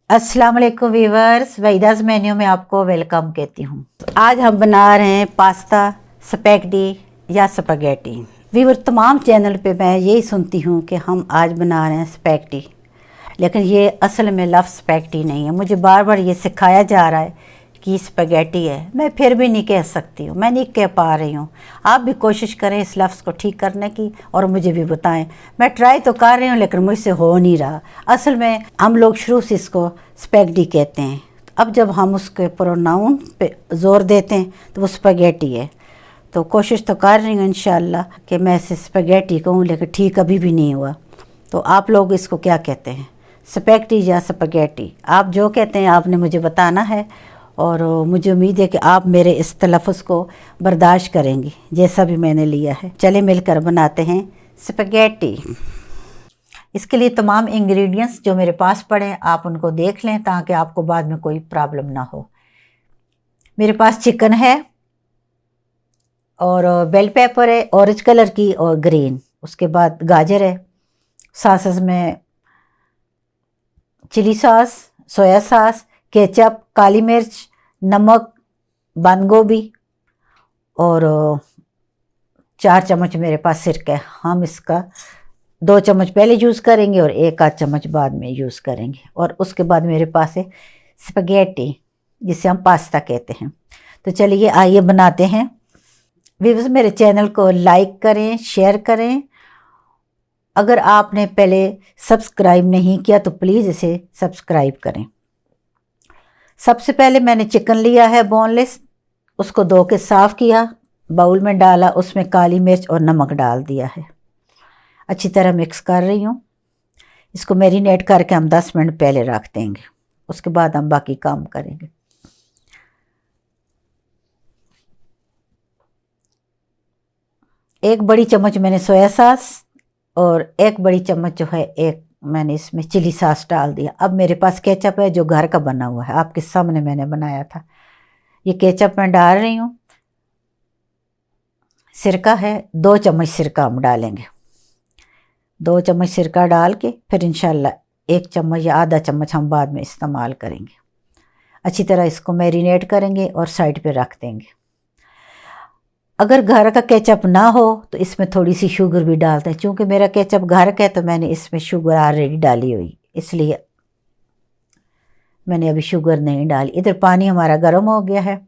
अस्सलाम वालेकुम viewers, वहीदास menu में आपको वेलकम कहती हूँ। आज हम बना रहे हैं पास्ता, स्पैगेटी या स्पैगेटी। वीवर, तमाम चैनल पे मैं यही सुनती हूँ कि हम आज बना रहे हैं स्पैगेटी, लेकिन ये असल में लफ्ज़ स्पैगेटी नहीं है। मुझे बार बार ये सिखाया जा रहा है कि स्पैगेटी है। मैं फिर भी नहीं कह सकती हूँ, मैं नहीं कह पा रही हूँ। आप भी कोशिश करें इस लफ्ज़ को ठीक करने की और मुझे भी बताएं। मैं ट्राई तो कर रही हूँ लेकिन मुझसे हो नहीं रहा। असल में हम लोग शुरू से इसको स्पैगेटी कहते हैं। अब जब हम उसके प्रोनाउन पे ज़ोर देते हैं तो वो स्पैगेटी है। तो कोशिश तो कर रही हूँ इंशाल्लाह कि मैं इसे स्पैगेटी कहूँ, लेकिन ठीक अभी भी नहीं हुआ। तो आप लोग इसको क्या कहते हैं, स्पैगेटी या स्पैगेटी? आप जो कहते हैं आपने मुझे बताना है, और मुझे उम्मीद है कि आप मेरे इस तलफ़्फ़ुज़ को बर्दाश्त करेंगी जैसा भी मैंने लिया है। चले मिलकर बनाते हैं स्पैगेटी। इसके लिए तमाम इंग्रेडिएंट्स जो मेरे पास पड़े हैं आप उनको देख लें ताकि आपको बाद में कोई प्रॉब्लम ना हो। मेरे पास चिकन है और बेल पेपर है ऑरेंज कलर की और ग्रीन। उसके बाद गाजर है, सॉसेस में chilli sauce, soya sauce, ketchup, काली मिर्च, नमक, बंद गोभी और 4 चम्मच मेरे पास सिरका है। हम इसका 2 चम्मच पहले यूज़ करेंगे और 1 आध चम्मच बाद में यूज़ करेंगे। और उसके बाद मेरे पास है स्पैगेटी, जिसे हम पास्ता कहते हैं। तो चलिए आइए बनाते हैं। व्यूअर्स, मेरे चैनल को लाइक करें, शेयर करें। अगर आपने पहले सब्सक्राइब नहीं किया तो प्लीज़ इसे सब्सक्राइब करें। सबसे पहले मैंने चिकन लिया है बोनलेस, उसको धो के साफ़ किया, बाउल में डाला, उसमें काली मिर्च और नमक डाल दिया है। अच्छी तरह मिक्स कर रही हूँ। इसको मैरिनेट करके हम 10 मिनट पहले रख देंगे, उसके बाद हम बाकी काम करेंगे। एक बड़ी चम्मच मैंने सोया सॉस और 1 बड़ी चम्मच जो है एक मैंने इसमें चिली सॉस डाल दिया। अब मेरे पास केचप है जो घर का बना हुआ है, आपके सामने मैंने बनाया था। ये केचप मैं डाल रही हूँ। सिरका है, 2 चम्मच सिरका हम डालेंगे। 2 चम्मच सिरका डाल के फिर इंशाल्लाह 1 चम्मच या आधा चम्मच हम बाद में इस्तेमाल करेंगे। अच्छी तरह इसको मैरिनेट करेंगे और साइड पे रख देंगे। अगर घर का केचप ना हो तो इसमें थोड़ी सी शुगर भी डालते हैं। चूँकि मेरा केचप घर का है तो मैंने इसमें शुगर ऑलरेडी डाली हुई, इसलिए मैंने अभी शुगर नहीं डाली। इधर पानी हमारा गर्म हो गया है,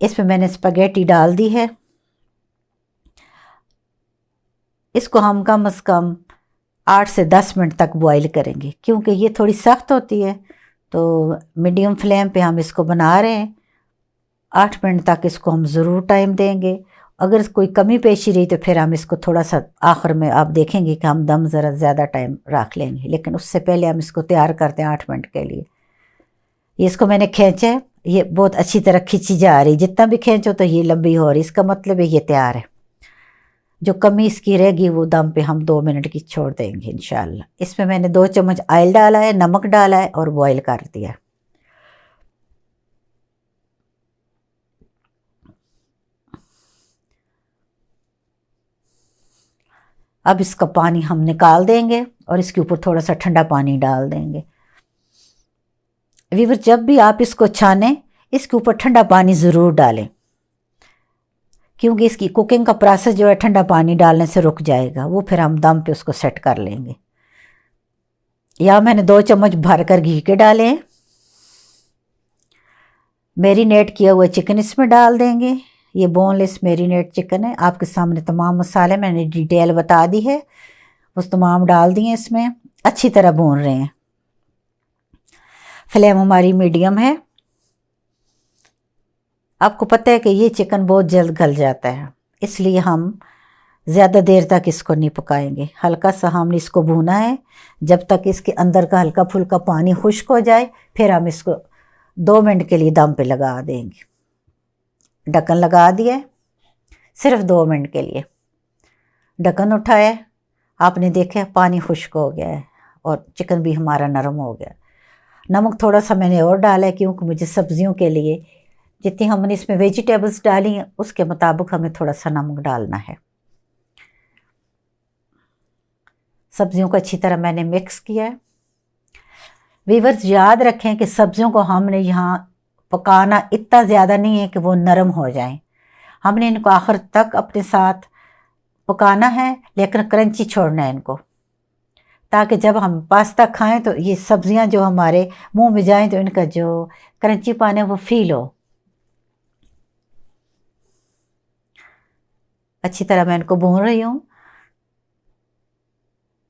इसमें मैंने स्पैगेटी डाल दी है। इसको हम कम से कम 8 से 10 मिनट तक बॉईल करेंगे, क्योंकि ये थोड़ी सख्त होती है। तो मीडियम फ्लेम पे हम इसको बना रहे हैं। 8 मिनट तक इसको हम ज़रूर टाइम देंगे। अगर कोई कमी पेशी रही तो फिर हम इसको थोड़ा सा आखिर में आप देखेंगे कि हम दम ज़रा ज़्यादा टाइम रख लेंगे, लेकिन उससे पहले हम इसको तैयार करते हैं 8 मिनट के लिए। ये इसको मैंने खींचा है, ये बहुत अच्छी तरह खींची जा रही। जितना भी खींचो तो ये लंबी हो रही, इसका मतलब है ये तैयार है। जो कमी इसकी रहेगी वो दम पे हम 2 मिनट की छोड़ देंगे इंशाल्लाह। इसमें मैंने 2 चम्मच ऑयल डाला है, नमक डाला है और बॉईल कर दिया। अब इसका पानी हम निकाल देंगे और इसके ऊपर थोड़ा सा ठंडा पानी डाल देंगे। व्यूअर, जब भी आप इसको छानें इसके ऊपर ठंडा पानी ज़रूर डालें, क्योंकि इसकी कुकिंग का प्रोसेस जो है ठंडा पानी डालने से रुक जाएगा। वो फिर हम दम पे उसको सेट कर लेंगे। या मैंने 2 चम्मच भर कर घी के डाले हैं। मैरिनेट किया हुआ चिकन इसमें डाल देंगे। ये बोनलेस मैरिनेट चिकन है, आपके सामने तमाम मसाले मैंने डिटेल बता दी है, उस तमाम डाल दिए इसमें। अच्छी तरह भून रहे हैं, फ्लेम हमारी मीडियम है। आपको पता है कि ये चिकन बहुत जल्द गल जाता है, इसलिए हम ज़्यादा देर तक इसको नहीं पकाएंगे। हल्का सा हमने इसको भूना है जब तक इसके अंदर का हल्का फुल्का पानी खुश्क हो जाए। फिर हम इसको 2 मिनट के लिए दम पे लगा देंगे। ढक्कन लगा दिया, सिर्फ 2 मिनट के लिए। ढक्कन उठाया, आपने देखा पानी खुश्क हो गया है और चिकन भी हमारा नरम हो गया। नमक थोड़ा सा मैंने और डाला है, क्योंकि मुझे सब्जियों के लिए जितनी हमने इसमें वेजिटेबल्स डाली हैं उसके मुताबिक हमें थोड़ा सा नमक डालना है। सब्जियों को अच्छी तरह मैंने मिक्स किया है। व्यूअर्स याद रखें कि सब्जियों को हमने यहाँ पकाना इतना ज़्यादा नहीं है कि वो नरम हो जाएं। हमने इनको आखिर तक अपने साथ पकाना है, लेकिन क्रंची छोड़ना है इनको, ताकि जब हम पास्ता खाएं तो ये सब्जियां जो हमारे मुंह में जाएं तो इनका जो क्रंची पान है वो फील हो। अच्छी तरह मैं इनको भून रही हूँ।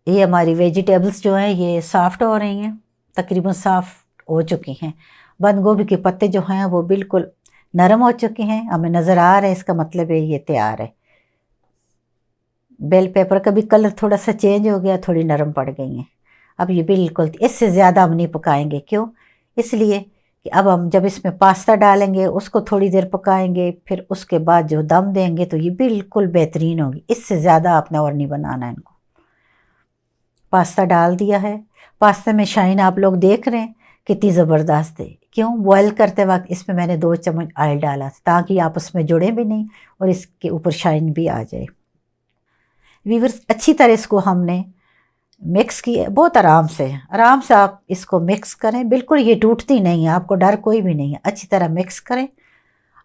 ये हमारी वेजिटेबल्स जो हैं ये सॉफ्ट हो रही हैं, तकरीबन सॉफ्ट हो चुकी हैं। बंद गोभी के पत्ते जो हैं वो बिल्कुल नरम हो चुके हैं, हमें नज़र आ रहा है, इसका मतलब है ये तैयार है। बेल पेपर का भी कलर थोड़ा सा चेंज हो गया, थोड़ी नरम पड़ गई हैं। अब ये बिल्कुल, इससे ज़्यादा हम नहीं पकाएंगे। क्यों? इसलिए कि अब हम जब इसमें पास्ता डालेंगे उसको थोड़ी देर पकाएंगे, फिर उसके बाद जो दम देंगे तो ये बिल्कुल बेहतरीन होगी। इससे ज़्यादा आपने और नहीं बनाना है इनको। पास्ता डाल दिया है, पास्ता में शाइन आप लोग देख रहे हैं कितनी ज़बरदस्त है। क्यों? बॉयल करते वक्त इसमें मैंने 2 चम्मच ऑयल डाला ताकि आप उसमें जुड़े भी नहीं और इसके ऊपर शाइन भी आ जाए। व्यूअर्स, अच्छी तरह इसको हमने मिक्स किया, बहुत आराम से आप इसको मिक्स करें। बिल्कुल ये टूटती नहीं है, आपको डर कोई भी नहीं है। अच्छी तरह मिक्स करें।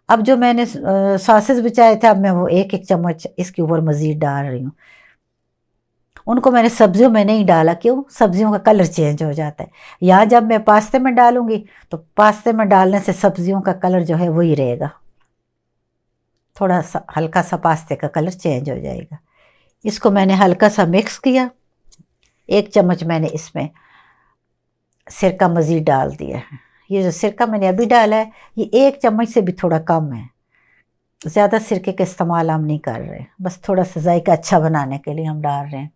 अब जो मैंने सॉसेस बचाए थे, अब मैं वो 1-1 चम्मच इसके ऊपर मज़ीद डाल रही हूँ। उनको मैंने सब्जियों में नहीं डाला। क्यों? सब्जियों का कलर चेंज हो जाता है। यहाँ जब मैं पास्ते में डालूंगी तो पास्ते में डालने से सब्जियों का कलर जो है वही रहेगा, थोड़ा सा हल्का सा पास्ते का कलर चेंज हो जाएगा। इसको मैंने हल्का सा मिक्स किया। 1 चम्मच मैंने इसमें सिरका मज़ीद डाल दिया है। ये जो सिरका मैंने अभी डाला है ये 1 चम्मच से भी थोड़ा कम है। ज़्यादा सिरके का इस्तेमाल हम नहीं कर रहे, बस थोड़ा सा जायका अच्छा बनाने के लिए हम डाल रहे हैं।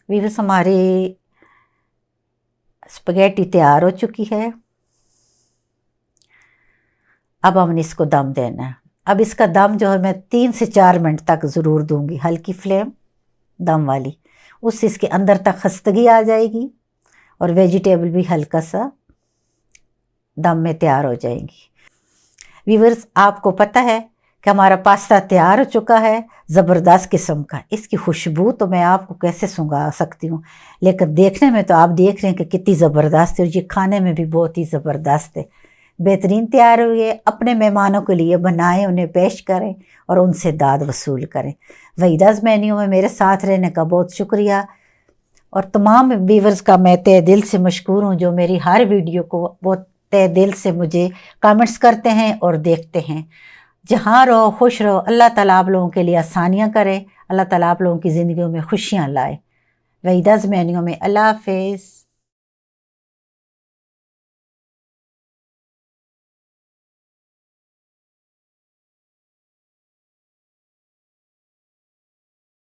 व्यूअर्स, हमारी स्पगेटी तैयार हो चुकी है। अब हमने इसको दम देना है। अब इसका दम जो है मैं 3 से 4 मिनट तक ज़रूर दूंगी, हल्की फ्लेम दम वाली। उससे इसके अंदर तक खस्तगी आ जाएगी और वेजिटेबल भी हल्का सा दम में तैयार हो जाएंगी। व्यूअर्स, आपको पता है कि हमारा पास्ता तैयार हो चुका है, ज़बरदस्त किस्म का। इसकी खुशबू तो मैं आपको कैसे सुंघा सकती हूँ, लेकिन देखने में तो आप देख रहे हैं कि कितनी ज़बरदस्त है और ये खाने में भी बहुत ही ज़बरदस्त है। बेहतरीन तैयार हुई है। अपने मेहमानों के लिए बनाएं, उन्हें पेश करें और उनसे दाद वसूल करें। वहीदा's मेन्यू में मेरे साथ रहने का बहुत शुक्रिया और तमाम व्यूअर्स का मैं तहे दिल से मशकूर हूँ जो मेरी हर वीडियो को बहुत तहे दिल से मुझे कमेंट्स करते हैं और देखते हैं। जहाँ रहो खुश रहो। अल्लाह ताला आप लोगों के लिए आसानियाँ करे, अल्लाह ताला आप लोगों की ज़िंदगियों में खुशियाँ लाए। वहीदा's मेन्यू में अल्लाह हाफ़िज़।